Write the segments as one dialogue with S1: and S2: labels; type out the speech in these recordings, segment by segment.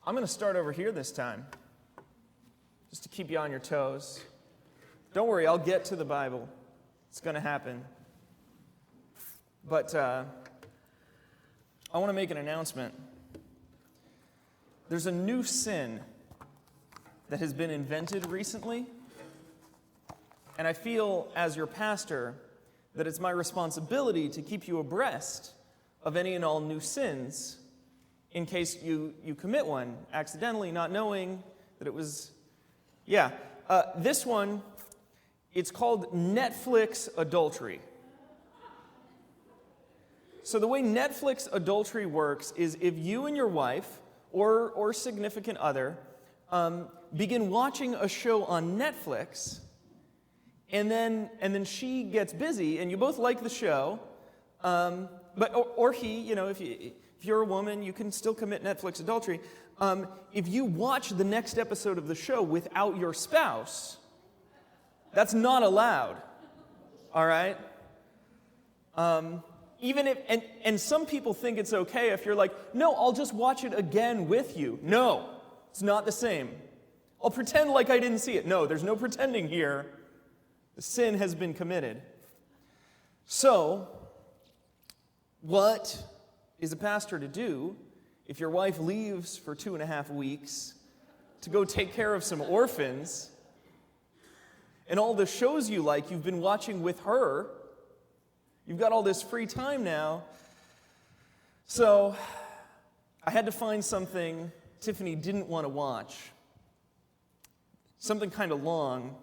S1: I'm going to start over here this time, just to keep you on your toes. Don't worry, I'll get to the Bible. It's going to happen. But I want to make an announcement. There's a new sin that has been invented recently, and I feel, as your pastor, that it's my responsibility to keep you abreast of any and all new sins in case you commit one accidentally, not knowing that it was... this one, it's called Netflix adultery. So the way Netflix adultery works is if you and your wife or significant other begin watching a show on Netflix, and then she gets busy, and you both like the show, or he, if you're a woman, you can still commit Netflix adultery. If you watch the next episode of the show without your spouse, that's not allowed. All right? Even if, and some people think it's okay if you're like, no, I'll just watch it again with you. No, it's not the same. I'll pretend like I didn't see it. No, there's no pretending here. The sin has been committed. So, what is a pastor to do if your wife leaves for 2.5 weeks to go take care of some orphans, and all the shows you like you've been watching with her? You've got all this free time now. So, I had to find something Tiffany didn't want to watch. Something kind of long.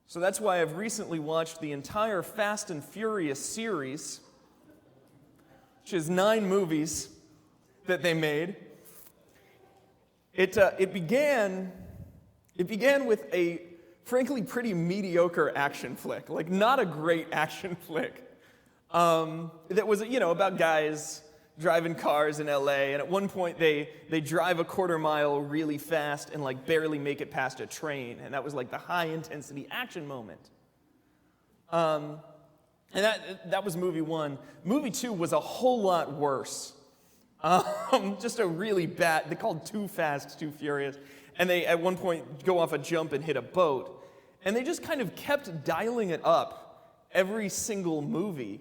S1: So that's why I've recently watched the entire Fast and Furious series, which is 9 movies that they made. It began with a frankly pretty mediocre action flick, like not a great action flick. That was, about guys driving cars in LA, and at one point they drive a 1/4 mile really fast and like barely make it past a train, and that was like the high intensity action moment. And that was movie 1. Movie 2 was a whole lot worse. Just a really bad, they called Too Fast, Too Furious, and they at one point go off a jump and hit a boat, and they just kind of kept dialing it up every single movie.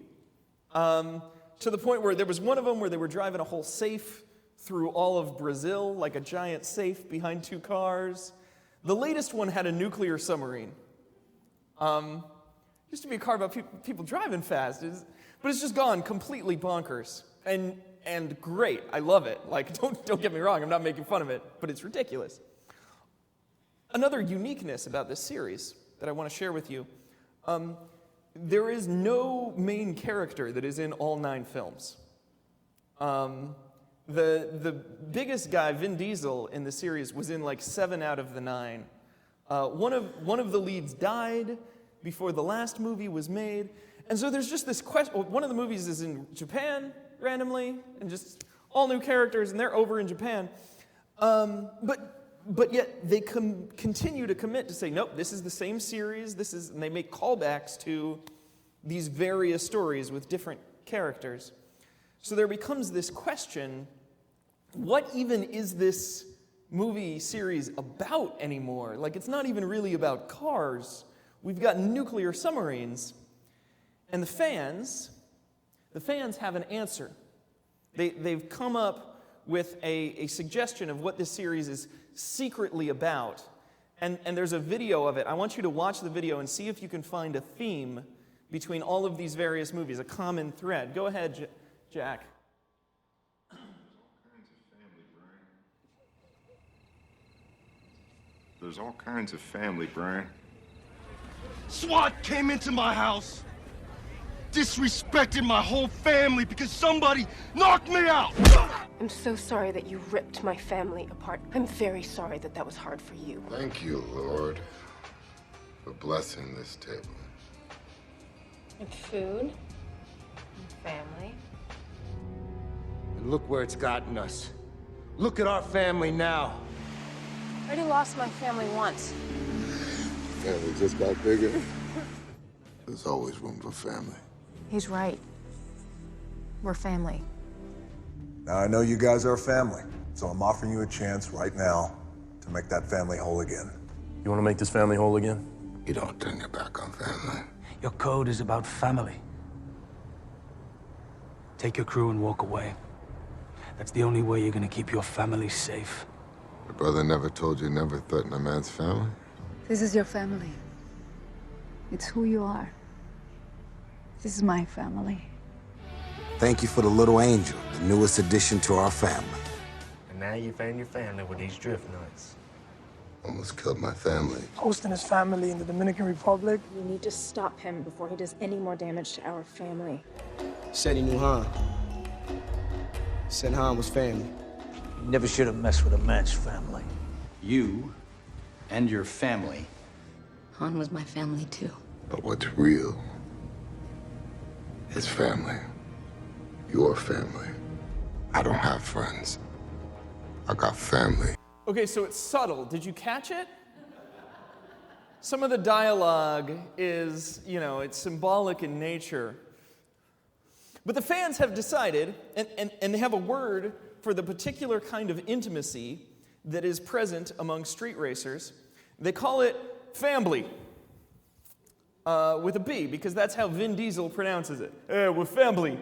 S1: To the point where there was one of them where they were driving a whole safe through all of Brazil, like a giant safe behind 2 cars. The latest one had a nuclear submarine. Used to be a car about people driving fast, but it's just gone completely bonkers. And great, I love it. Like, don't get me wrong, I'm not making fun of it, but it's ridiculous. Another uniqueness about this series that I want to share with you, there is no main character that is in all 9 films. The biggest guy, Vin Diesel, in the series was in like 7 out of the 9. One of the leads died before the last movie was made, and so there's just this question. One of the movies is in Japan randomly, and just all new characters, and they're over in Japan. But yet they continue to commit to say, nope, this is the same series, and they make callbacks to these various stories with different characters. So there becomes this question, what even is this movie series about anymore? Like, it's not even really about cars. We've got nuclear submarines. And the fans have an answer. They've come up with a suggestion of what this series is secretly about. And there's a video of it. I want you to watch the video and see if you can find a theme between all of these various movies, a common thread. Go ahead, Jack.
S2: There's all kinds of family, Brian.
S3: SWAT came into my house, disrespected my whole family because somebody knocked me out.
S4: I'm so sorry that you ripped my family apart. I'm very sorry that was hard for you.
S2: Thank you, Lord, for blessing this table.
S4: And food, and family.
S3: And look where it's gotten us. Look at our family now.
S4: I already lost my family once.
S2: Family just got bigger. There's always room for family.
S4: He's right. We're family.
S5: Now, I know you guys are a family. So I'm offering you a chance right now to make that family whole again.
S6: You want to make this family whole again?
S2: You don't turn your back on family.
S7: Your code is about family. Take your crew and walk away. That's the only way you're gonna keep your family safe.
S2: Your brother never told you never threaten a man's family?
S8: This is your family. It's who you are. This is my family.
S9: Thank you for the little angel, the newest addition to our family.
S10: And now you found your family with these drift nuts.
S2: Almost killed my family.
S11: Hosting his family in the Dominican Republic.
S12: We need to stop him before he does any more damage to our family.
S13: Said he knew Han. Said Han was family.
S7: You never should have messed with a man's family.
S14: You and your family.
S8: Han was my family too.
S2: But what's real is family. Your family. I don't have friends. I got family.
S1: Okay, so it's subtle. Did you catch it? Some of the dialogue is, it's symbolic in nature. But the fans have decided, and they have a word for the particular kind of intimacy that is present among street racers. They call it Fambly, with a B, because that's how Vin Diesel pronounces it. We're Fambly.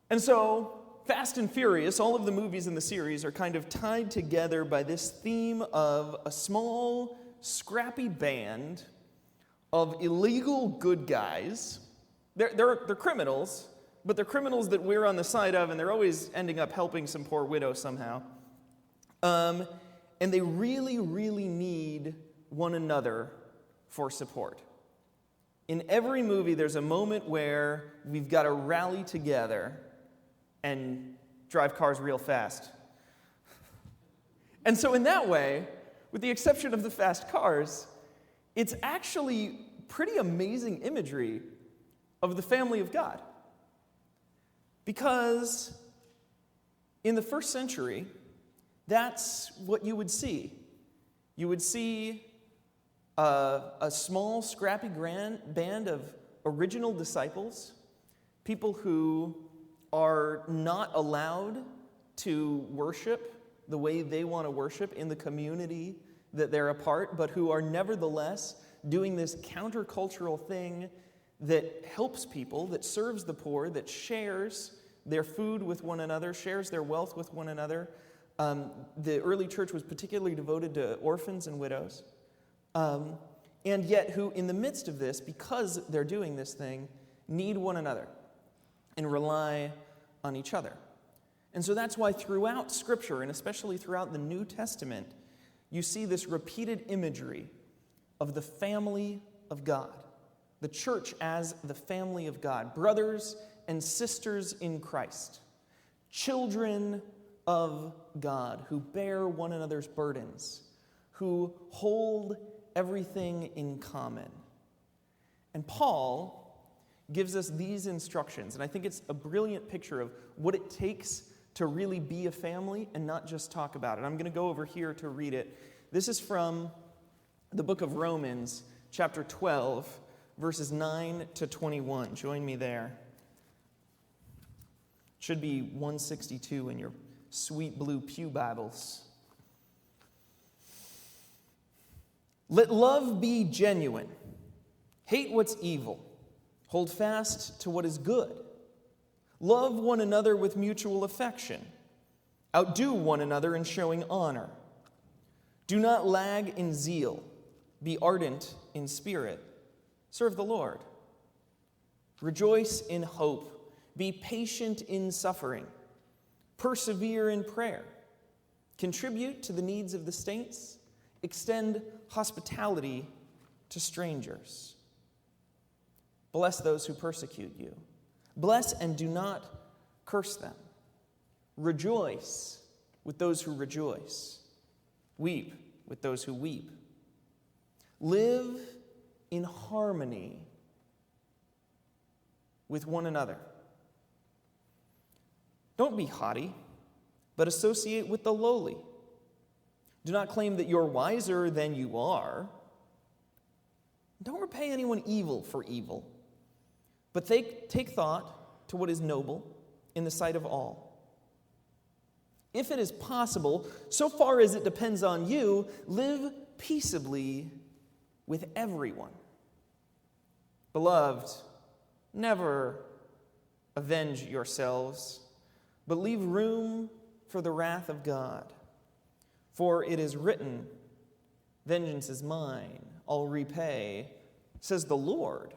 S1: And so, Fast and Furious, all of the movies in the series are kind of tied together by this theme of a small, scrappy band of illegal good guys. They're criminals, but they're criminals that we're on the side of, and they're always ending up helping some poor widow somehow. And they really, really need one another for support. In every movie, there's a moment where we've got to rally together and drive cars real fast. And so in that way, with the exception of the fast cars, it's actually pretty amazing imagery of the family of God. Because in the first century, that's what you would see. You would see a small, scrappy band of original disciples, people who are not allowed to worship the way they want to worship in the community that they're a part, but who are nevertheless doing this countercultural thing that helps people, that serves the poor, that shares their food with one another, shares their wealth with one another. The early church was particularly devoted to orphans and widows. And yet who, in the midst of this, because they're doing this thing, need one another and rely on each other. And so that's why throughout Scripture, and especially throughout the New Testament, you see this repeated imagery of the family of God, the church as the family of God, brothers and sisters in Christ, children of God who bear one another's burdens, who hold everything in common. And Paul gives us these instructions, and I think it's a brilliant picture of what it takes to really be a family and not just talk about it. I'm going to go over here to read it. This is from the book of Romans, chapter 12, verses 9 to 21. Join me there. It should be 162 in your sweet blue pew Bibles. Let love be genuine. Hate what's evil. Hold fast to what is good. Love one another with mutual affection. Outdo one another in showing honor. Do not lag in zeal. Be ardent in spirit. Serve the Lord. Rejoice in hope. Be patient in suffering. Persevere in prayer. Contribute to the needs of the saints. Extend hospitality to strangers. Bless those who persecute you. Bless and do not curse them. Rejoice with those who rejoice. Weep with those who weep. Live in harmony with one another. Don't be haughty, but associate with the lowly. Do not claim that you're wiser than you are. Don't repay anyone evil for evil, but take thought to what is noble in the sight of all. If it is possible, so far as it depends on you, live peaceably with everyone. Beloved, never avenge yourselves, but leave room for the wrath of God. For it is written, "Vengeance is mine, I'll repay, says the Lord."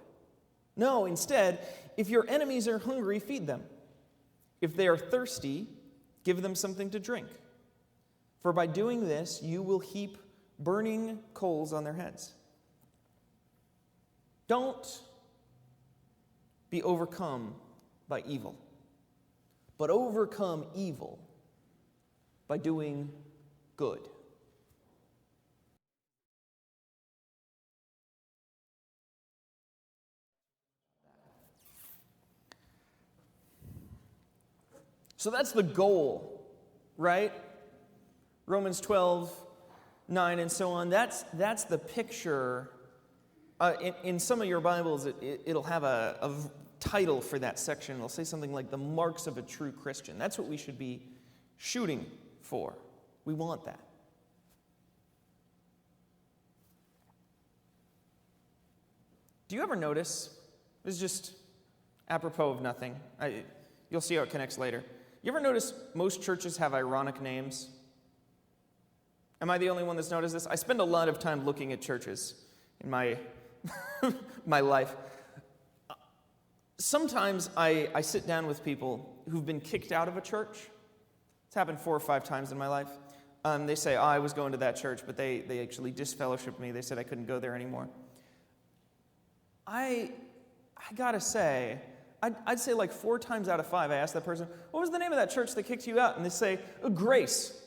S1: No, instead, if your enemies are hungry, feed them. If they are thirsty, give them something to drink. For by doing this, you will heap burning coals on their heads. Don't be overcome by evil, but overcome evil by doing good. So that's the goal, right? Romans 12:9 and so on. That's the picture. In some of your Bibles, it'll have a title for that section. It'll say something like the marks of a true Christian. That's what we should be shooting for. We want that. Do you ever notice, this is just apropos of nothing, you'll see how it connects later. You ever notice most churches have ironic names? Am I the only one that's noticed this? I spend a lot of time looking at churches in my my life. Sometimes I sit down with people who've been kicked out of a church. It's happened 4 or 5 times in my life. They say, I was going to that church, but they actually disfellowshipped me. They said I couldn't go there anymore. I gotta say, I'd say like 4 times out of 5, I asked that person, what was the name of that church that kicked you out? And they say, Grace.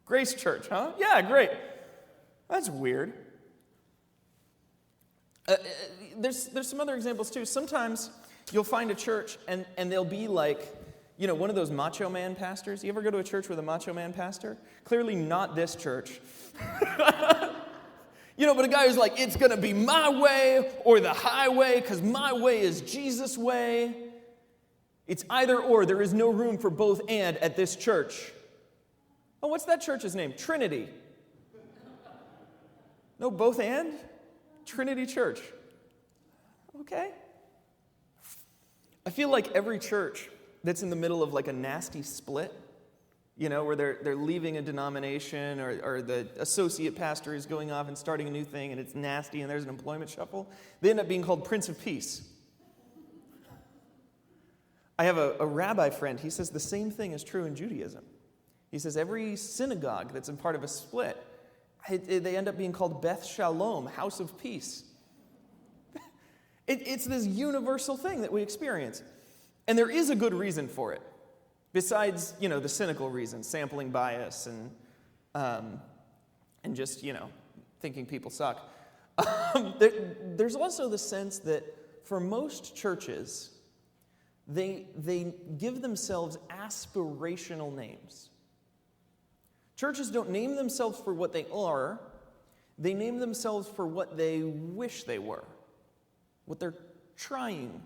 S1: Grace Church, huh? Yeah, great. That's weird. There's some other examples too. Sometimes you'll find a church and they'll be like, one of those macho man pastors. You ever go to a church with a macho man pastor? Clearly not this church. But a guy who's like, it's going to be my way or the highway because my way is Jesus' way. It's either or. There is no room for both and at this church. Oh, what's that church's name? Trinity. No, both and? Trinity Church. Okay. I feel like every church that's in the middle of like a nasty split, where they're leaving a denomination or the associate pastor is going off and starting a new thing and it's nasty and there's an employment shuffle, they end up being called Prince of Peace. I have a rabbi friend, he says the same thing is true in Judaism. He says every synagogue that's in part of a split, they end up being called Beth Shalom, House of Peace. It's this universal thing that we experience. And there is a good reason for it. Besides, the cynical reason, sampling bias and just, thinking people suck. There's also the sense that for most churches, they give themselves aspirational names. Churches don't name themselves for what they are. They name themselves for what they wish they were, what they're trying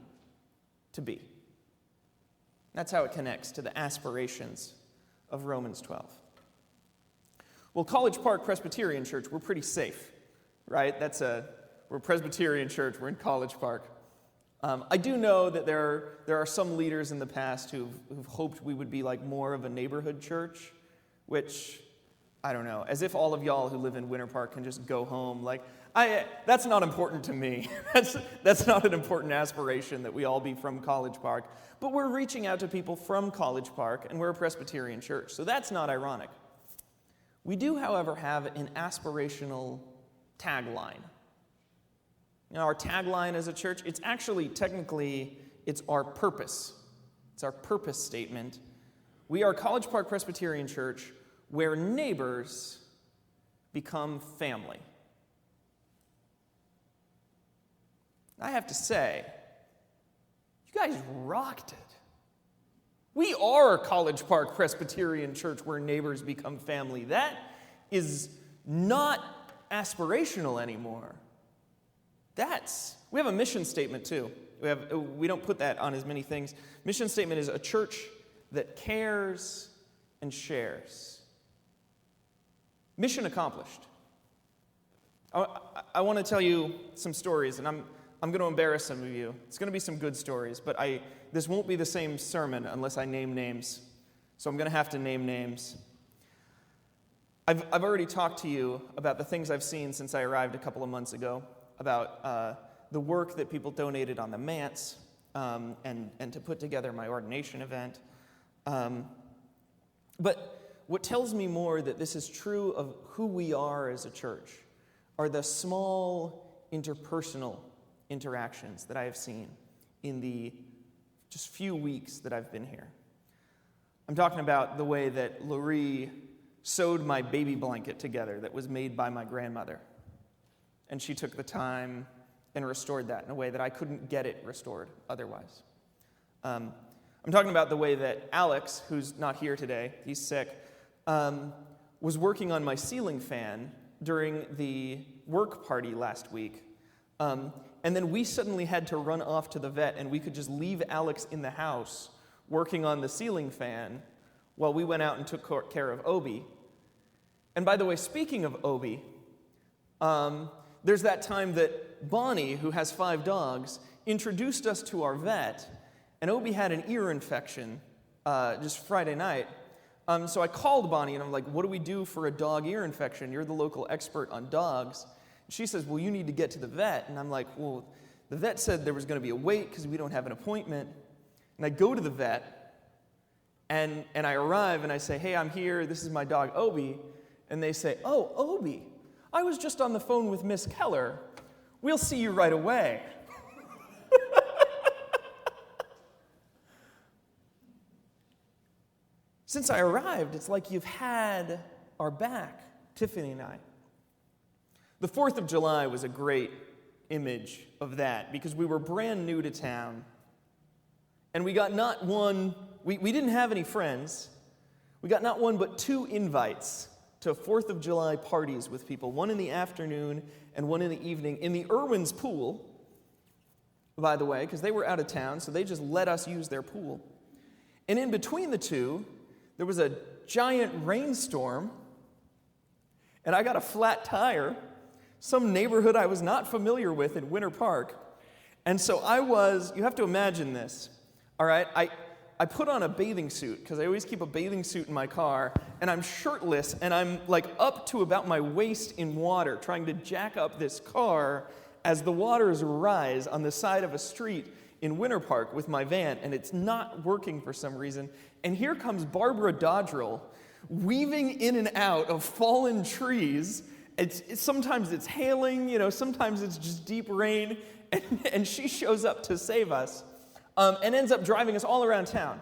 S1: to be. That's how it connects to the aspirations of Romans 12. Well, College Park Presbyterian Church, we're pretty safe, right? We're a Presbyterian church, we're in College Park. I do know that there are some leaders in the past who've hoped we would be like more of a neighborhood church, which, I don't know, as if all of y'all who live in Winter Park can just go home. That's not important to me. That's not an important aspiration that we all be from College Park. But we're reaching out to people from College Park, and we're a Presbyterian church, so that's not ironic. We do, however, have an aspirational tagline. Our tagline as a church, it's our purpose. It's our purpose statement. We are College Park Presbyterian Church, where neighbors become family. I have to say, you guys rocked it. We are College Park Presbyterian Church where neighbors become family. That is not aspirational anymore. We have a mission statement too. We don't put that on as many things. Mission statement is a church that cares and shares. Mission accomplished. I want to tell you some stories, and I'm going to embarrass some of you. It's going to be some good stories, but this won't be the same sermon unless I name names. So I'm going to have to name names. I've already talked to you about the things I've seen since I arrived a couple of months ago, about the work that people donated on the manse, and to put together my ordination event. But what tells me more that this is true of who we are as a church are the small interpersonal interactions that I have seen in the just few weeks that I've been here. I'm talking about the way that Laurie sewed my baby blanket together that was made by my grandmother. And she took the time and restored that in a way that I couldn't get it restored otherwise. I'm talking about the way that Alex, who's not here today, he's sick, was working on my ceiling fan during the work party last week. And then we suddenly had to run off to the vet, and we could just leave Alex in the house working on the ceiling fan while we went out and took care of Obi. And by the way, speaking of Obi, there's that time that Bonnie, who has 5 dogs, introduced us to our vet, and Obi had an ear infection just Friday night. So I called Bonnie, and I'm like, what do we do for a dog ear infection? You're the local expert on dogs. And she says, well, you need to get to the vet. And I'm like, well, the vet said there was going to be a wait because we don't have an appointment. And I go to the vet, and I arrive, and I say, hey, I'm here. This is my dog, Obi. And they say, oh, Obi, I was just on the phone with Miss Keller. We'll see you right away. Since I arrived, it's like you've had our back, Tiffany Night. The 4th of July was a great image of that because we were brand new to town. And we got not one, we didn't have any friends. We got not one but 2 invites to 4th of July parties with people, one in the afternoon and one in the evening in the Irwin's pool, by the way, because they were out of town, so they just let us use their pool. And in between the two, there was a giant rainstorm, and I got a flat tire, some neighborhood I was not familiar with in Winter Park. And so you have to imagine this, all right? I put on a bathing suit, because I always keep a bathing suit in my car, and I'm shirtless, and I'm like up to about my waist in water, trying to jack up this car as the waters rise on the side of a street in Winter Park with my van, and it's not working for some reason. And here comes Barbara Dodrell, weaving in and out of fallen trees. Sometimes it's hailing, sometimes it's just deep rain, and she shows up to save us, and ends up driving us all around town,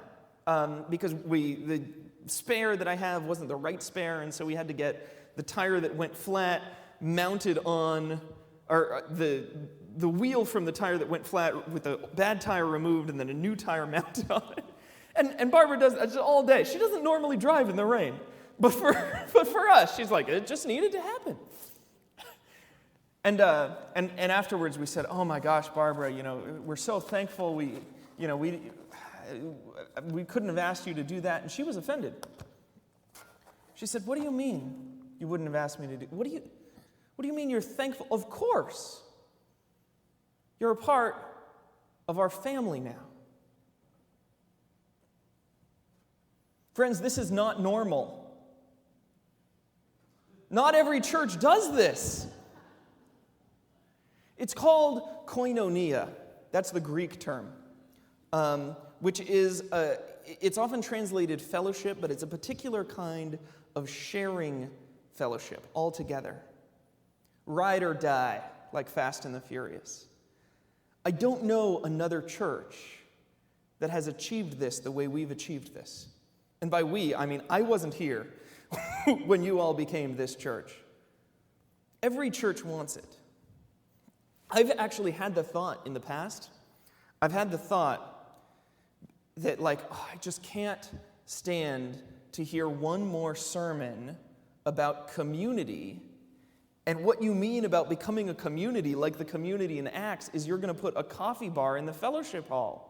S1: because the spare that I have wasn't the right spare, and so we had to get the tire that went flat mounted on, or the wheel from the tire that went flat with the bad tire removed and then a new tire mounted on it. And Barbara does that all day. She doesn't normally drive in the rain. But for us, she's like, it just needed to happen. And afterwards we said, oh my gosh, Barbara, we're so thankful we couldn't have asked you to do that. And she was offended. She said, what do you mean you wouldn't have asked me to do? What do you mean you're thankful? Of course. You're a part of our family now. Friends, this is not normal. Not every church does this. It's called Koinonia. That's the Greek term, which is, it's often translated fellowship, but it's a particular kind of sharing fellowship altogether. Ride or die, like Fast and the Furious. I don't know another church that has achieved this the way we've achieved this. And by we, I mean I wasn't here when you all became this church. Every church wants it. I've actually had the thought in the past, I've had the thought that I just can't stand to hear one more sermon about community And what you mean about becoming a community like the community in Acts is you're going to put a coffee bar in the fellowship hall.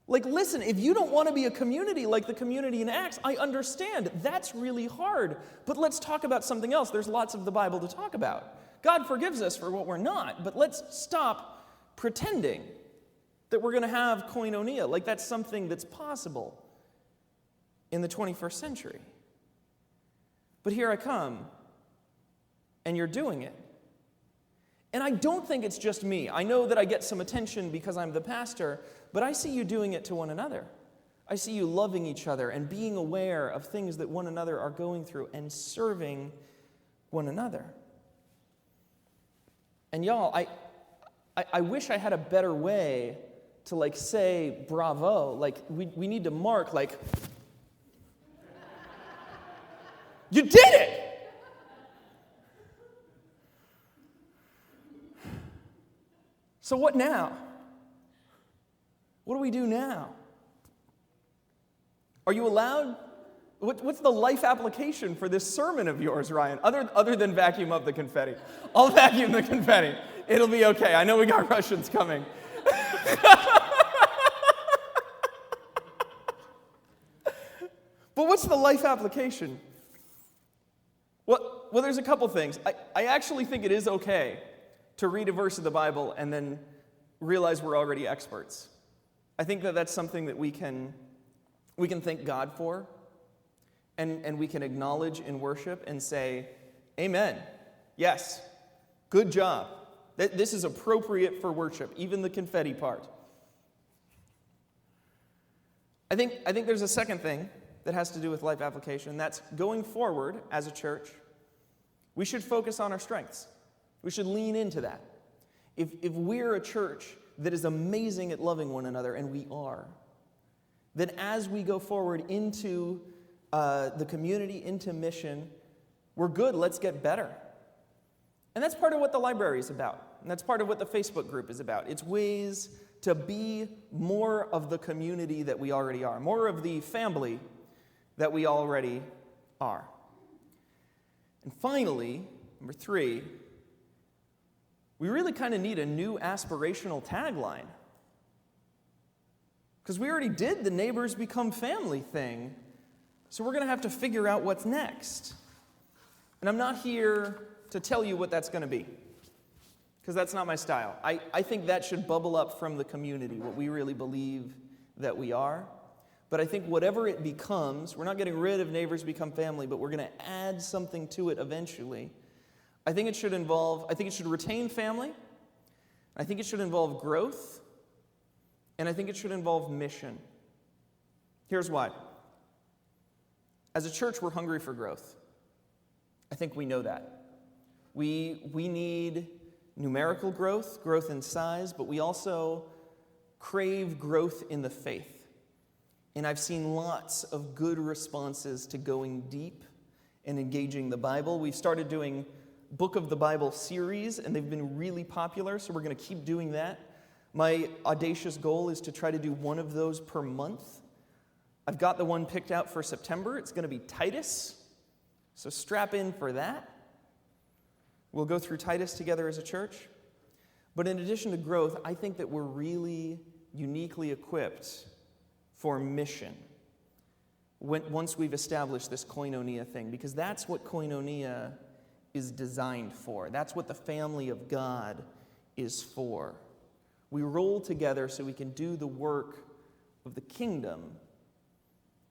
S1: Like, listen, if you don't want to be a community like the community in Acts, I understand. That's really hard. But let's talk about something else. There's lots of the Bible to talk about. God forgives us for what we're not, but let's stop pretending that we're going to have koinonia, like that's something that's possible in the 21st century. But here I come, and you're doing it. And I don't think it's just me. I know that I get some attention because I'm the pastor, but I see you doing it to one another. I see you loving each other and being aware of things that one another are going through and serving one another. And y'all, I wish I had a better way to like say bravo. Like we need to mark like, you did it! So what now? What do we do now? Are you allowed? What's the life application for this sermon of yours, Ryan? Other than vacuum up the confetti. I'll vacuum the confetti. It'll be okay. I know we got Russians coming. But what's the life application? Well, there's a couple things. I actually think it is okay to read a verse of the Bible and then realize we're already experts. I think that that's something that we can thank God for, and we can acknowledge in worship and say, amen, yes, good job. This is appropriate for worship, even the confetti part. I think there's a second thing that has to do with life application, and that's going forward as a church, we should focus on our strengths. We should lean into that. If we're a church that is amazing at loving one another, and we are, then as we go forward into the community, into mission, we're good, let's get better. And that's part of what the library is about. And that's part of what the Facebook group is about. It's ways to be more of the community that we already are, more of the family that we already are. And finally, number 3, we really kind of need a new aspirational tagline. Because we already did the neighbors become family thing, so we're going to have to figure out what's next. And I'm not here to tell you what that's going to be, because that's not my style. I think that should bubble up from the community, what we really believe that we are. But I think whatever it becomes, we're not getting rid of neighbors become family, but we're going to add something to it eventually. I think it should retain family. I think it should involve growth. And I think it should involve mission. Here's why. As a church, we're hungry for growth. I think we know that. We need numerical growth, growth in size, but we also crave growth in the faith. And I've seen lots of good responses to going deep and engaging the Bible. We've started doing Book of the Bible series, and they've been really popular, so we're going to keep doing that. My audacious goal is to try to do one of those per month. I've got the one picked out for September. It's going to be Titus, so strap in for that. We'll go through Titus together as a church. But in addition to growth, I think that we're really uniquely equipped for mission once we've established this koinonia thing, because that's what koinonia is designed for. That's what the family of God is for. We roll together so we can do the work of the kingdom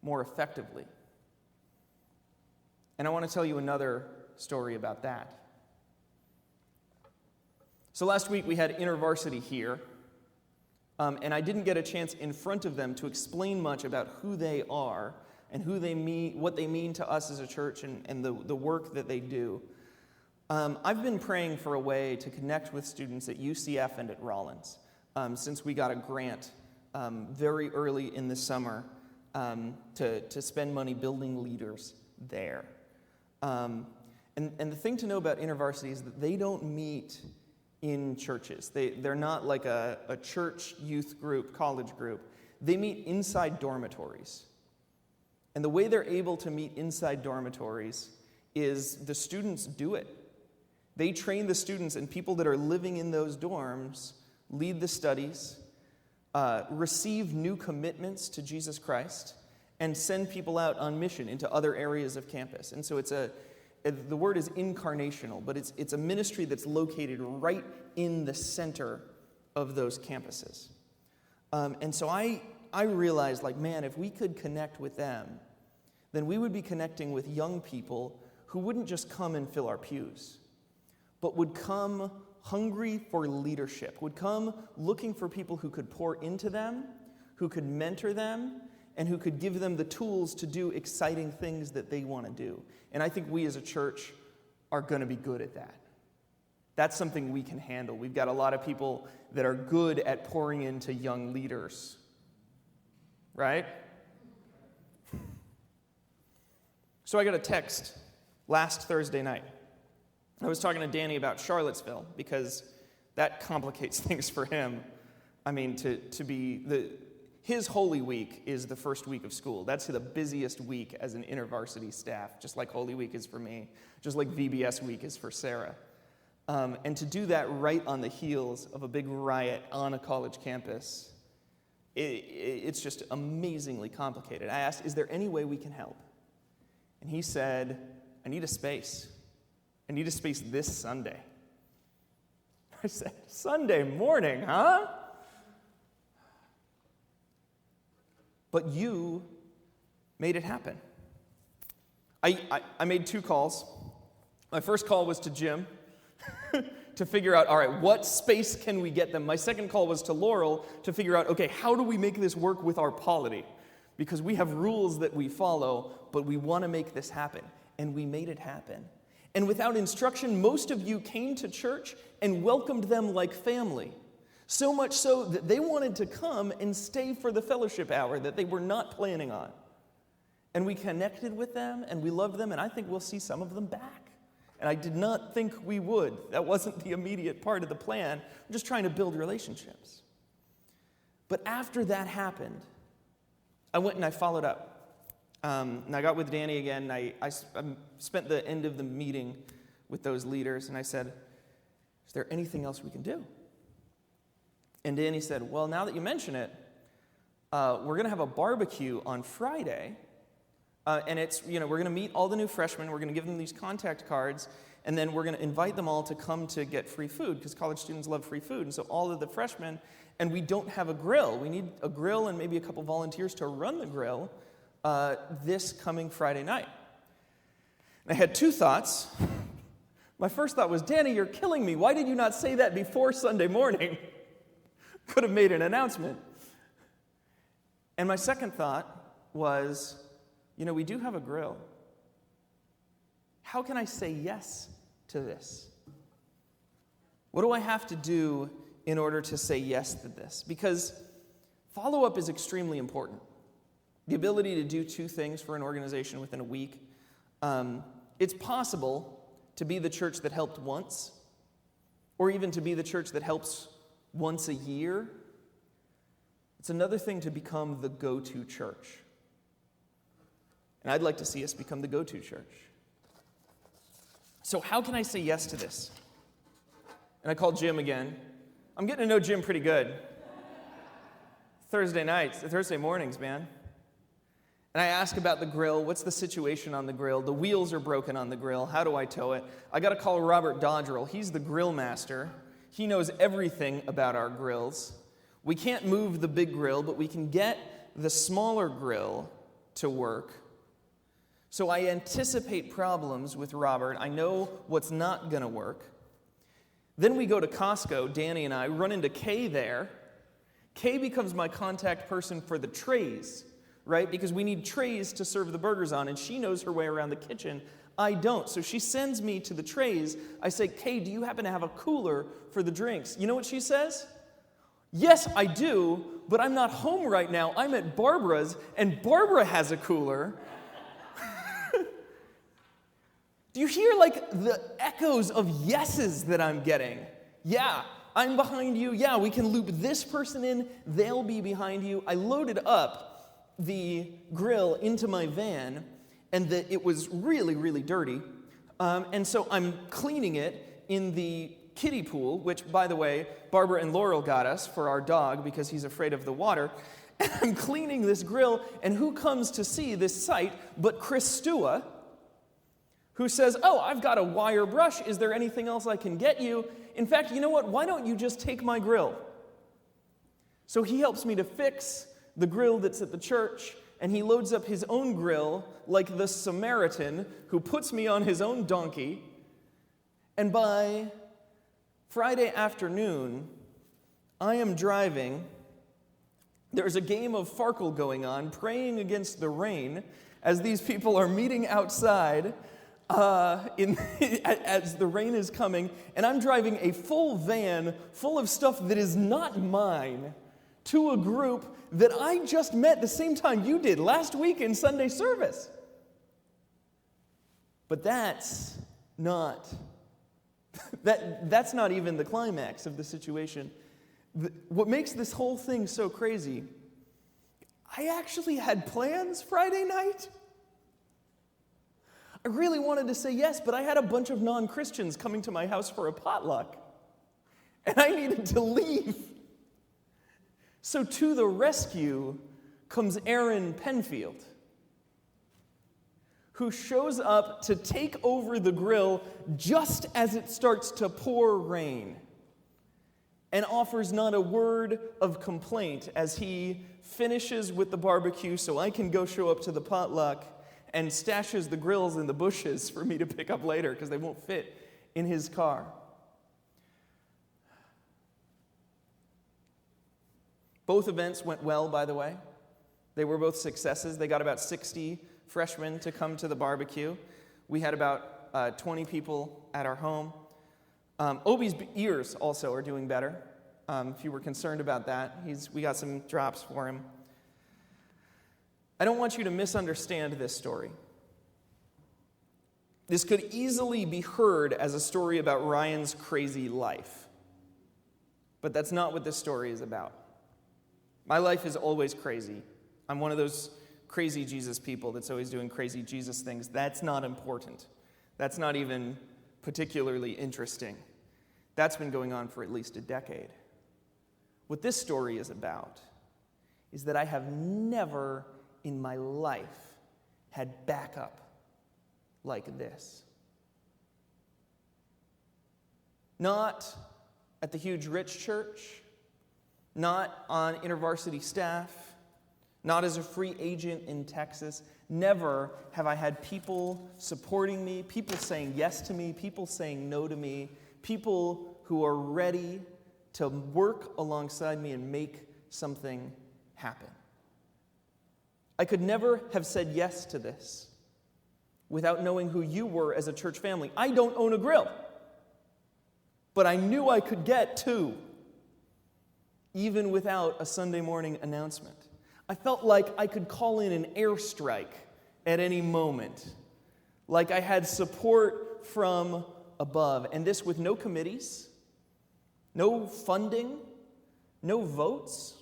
S1: more effectively. And I want to tell you another story about that. So last week we had InterVarsity here, and I didn't get a chance in front of them to explain much about who they are and who they mean, what they mean to us as a church, and the work that they do. I've been praying for a way to connect with students at UCF and at Rollins since we got a grant very early in the summer to spend money building leaders there. And the thing to know about InterVarsity is that they don't meet in churches. They're not like a church youth group, college group. They meet inside dormitories. And the way they're able to meet inside dormitories is the students do it. They train the students and people that are living in those dorms, lead the studies, receive new commitments to Jesus Christ, and send people out on mission into other areas of campus. And so the word is incarnational, but it's a ministry that's located right in the center of those campuses. And so I realized, like, man, if we could connect with them, then we would be connecting with young people who wouldn't just come and fill our pews, but would come hungry for leadership, would come looking for people who could pour into them, who could mentor them, and who could give them the tools to do exciting things that they want to do. And I think we as a church are going to be good at that. That's something we can handle. We've got a lot of people that are good at pouring into young leaders, right? So I got a text last Thursday night. I was talking to Danny about Charlottesville because that complicates things for him. I mean, his Holy Week is the first week of school. That's the busiest week as an intervarsity staff, just like Holy Week is for me, just like VBS week is for Sarah. And to do that right on the heels of a big riot on a college campus, it's just amazingly complicated. I asked, is there any way we can help? And he said, I need a space. I need a space this Sunday. I said, Sunday morning, huh? But you made it happen. I made 2 calls. My first call was to Jim to figure out, all right, what space can we get them? My second call was to Laurel to figure out, okay, how do we make this work with our polity? Because we have rules that we follow, but we want to make this happen. And we made it happen. And without instruction, most of you came to church and welcomed them like family. So much so that they wanted to come and stay for the fellowship hour that they were not planning on. And we connected with them, and we loved them, and I think we'll see some of them back. And I did not think we would. That wasn't the immediate part of the plan. We're just trying to build relationships. But after that happened, I went and I followed up. And I got with Danny again, and I spent the end of the meeting with those leaders, and I said, is there anything else we can do? And Danny said, well, now that you mention it, we're going to have a barbecue on Friday, and it's, we're going to meet all the new freshmen, we're going to give them these contact cards, and then we're going to invite them all to come to get free food, because college students love free food, and so all of the freshmen, and we don't have a grill. We need a grill and maybe a couple volunteers to run the grill this coming Friday night. And I had 2 thoughts. My first thought was, Danny, you're killing me. Why did you not say that before Sunday morning? Could have made an announcement. And my second thought was, we do have a grill. How can I say yes to this? What do I have to do in order to say yes to this? Because follow-up is extremely important. The ability to do 2 things for an organization within a week. It's possible to be the church that helped once, or even to be the church that helps once a year. It's another thing to become the go-to church. And I'd like to see us become the go-to church. So how can I say yes to this? And I called Jim again. I'm getting to know Jim pretty good. Thursday mornings, man. And I ask about the grill. What's the situation on the grill? The wheels are broken on the grill. How do I tow it? I got to call Robert Dodgerel. He's the grill master. He knows everything about our grills. We can't move the big grill, but we can get the smaller grill to work. So I anticipate problems with Robert. I know what's not going to work. Then we go to Costco, Danny and I, run into Kay there. Kay becomes my contact person for the trays, right? Because we need trays to serve the burgers on, and she knows her way around the kitchen. I don't. So she sends me to the trays. I say, Kay, do you happen to have a cooler for the drinks? You know what she says? Yes, I do, but I'm not home right now. I'm at Barbara's, and Barbara has a cooler. Do you hear, the echoes of yeses that I'm getting? Yeah, I'm behind you. Yeah, we can loop this person in. They'll be behind you. I loaded up the grill into my van, and it was really, really dirty. And so I'm cleaning it, in the kiddie pool, which, by the way, Barbara and Laurel got us for our dog because he's afraid of the water. And I'm cleaning this grill, and who comes to see this sight but Chris Stua, who says, "Oh, I've got a wire brush. Is there anything else I can get you? In fact, you know what? Why don't you just take my grill?" So he helps me to fix the grill that's at the church, and he loads up his own grill like the Samaritan who puts me on his own donkey. And by Friday afternoon, I am driving. There's a game of Farkle going on, praying against the rain, as these people are meeting outside as the rain is coming, and I'm driving a full van full of stuff that is not mine to a group that I just met the same time you did last week in Sunday service. But that's not even the climax of the situation. What makes this whole thing so crazy, I actually had plans Friday night. I really wanted to say yes, but I had a bunch of non-Christians coming to my house for a potluck, and I needed to leave. So to the rescue comes Aaron Penfield, who shows up to take over the grill just as it starts to pour rain, and offers not a word of complaint as he finishes with the barbecue so I can go show up to the potluck, and stashes the grills in the bushes for me to pick up later because they won't fit in his car. Both events went well, by the way. They were both successes. They got about 60 freshmen to come to the barbecue. We had about 20 people at our home. Obi's ears also are doing better. If you were concerned about that, we got some drops for him. I don't want you to misunderstand this story. This could easily be heard as a story about Ryan's crazy life. But that's not what this story is about. My life is always crazy. I'm one of those crazy Jesus people that's always doing crazy Jesus things. That's not important. That's not even particularly interesting. That's been going on for at least a decade. What this story is about is that I have never in my life had backup like this. Not at the huge rich church, not on InterVarsity staff, not as a free agent in Texas. Never have I had people supporting me, people saying yes to me, people saying no to me, people who are ready to work alongside me and make something happen. I could never have said yes to this without knowing who you were as a church family. I don't own a grill, but I knew I could get two, even without a Sunday morning announcement. I felt like I could call in an airstrike at any moment, like I had support from above, and this with no committees, no funding, no votes,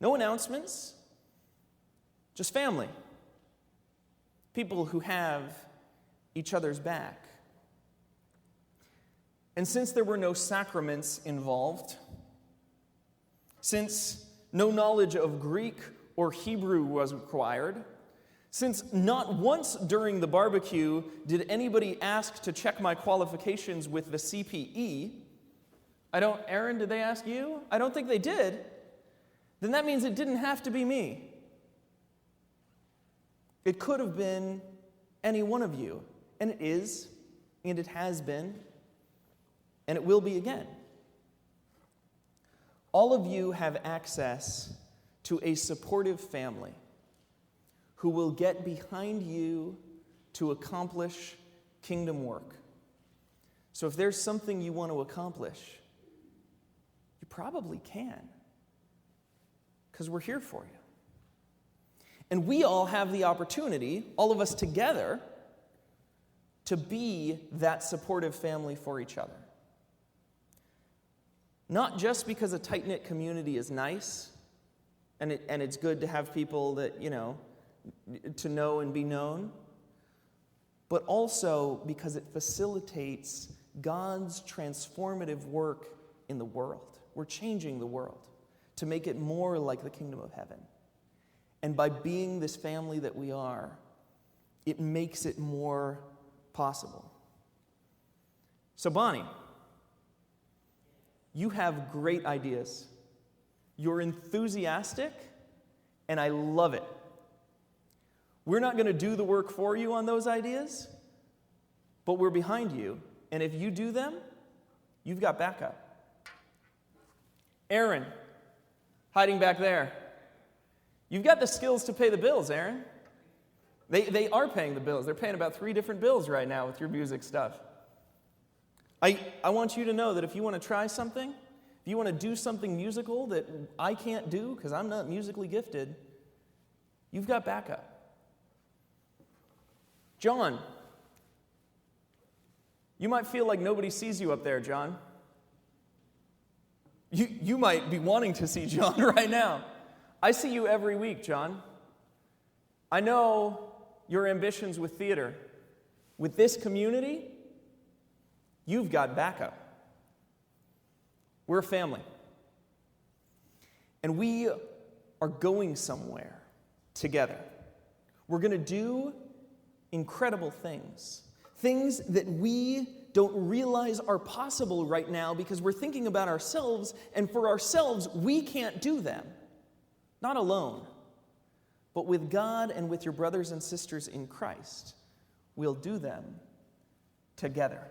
S1: no announcements, just family. People who have each other's back. And since there were no sacraments involved, since no knowledge of Greek or Hebrew was required, since not once during the barbecue did anybody ask to check my qualifications with the CPE, Aaron, did they ask you? I don't think they did. Then that means it didn't have to be me. It could have been any one of you, and it is, and it has been, and it will be again. All of you have access to a supportive family who will get behind you to accomplish kingdom work. So if there's something you want to accomplish, you probably can, because we're here for you. And we all have the opportunity, all of us together, to be that supportive family for each other. Not just because a tight-knit community is nice, and it's good to have people that, to know and be known, but also because it facilitates God's transformative work in the world. We're changing the world to make it more like the kingdom of heaven. And by being this family that we are, it makes it more possible. So Bonnie, you have great ideas. You're enthusiastic, and I love it. We're not going to do the work for you on those ideas, but we're behind you. And if you do them, you've got backup. Aaron, hiding back there. You've got the skills to pay the bills, Aaron. They are paying the bills. They're paying about 3 different bills right now with your music stuff. I want you to know that if you want to try something, if you want to do something musical that I can't do because I'm not musically gifted, you've got backup. John, you might feel like nobody sees you up there, John. You might be wanting to see John right now. I see you every week, John. I know your ambitions with theater. With this community, you've got backup. We're a family. And we are going somewhere together. We're going to do incredible things. Things that we don't realize are possible right now because we're thinking about ourselves, and for ourselves, we can't do them. Not alone, but with God and with your brothers and sisters in Christ, we'll do them together.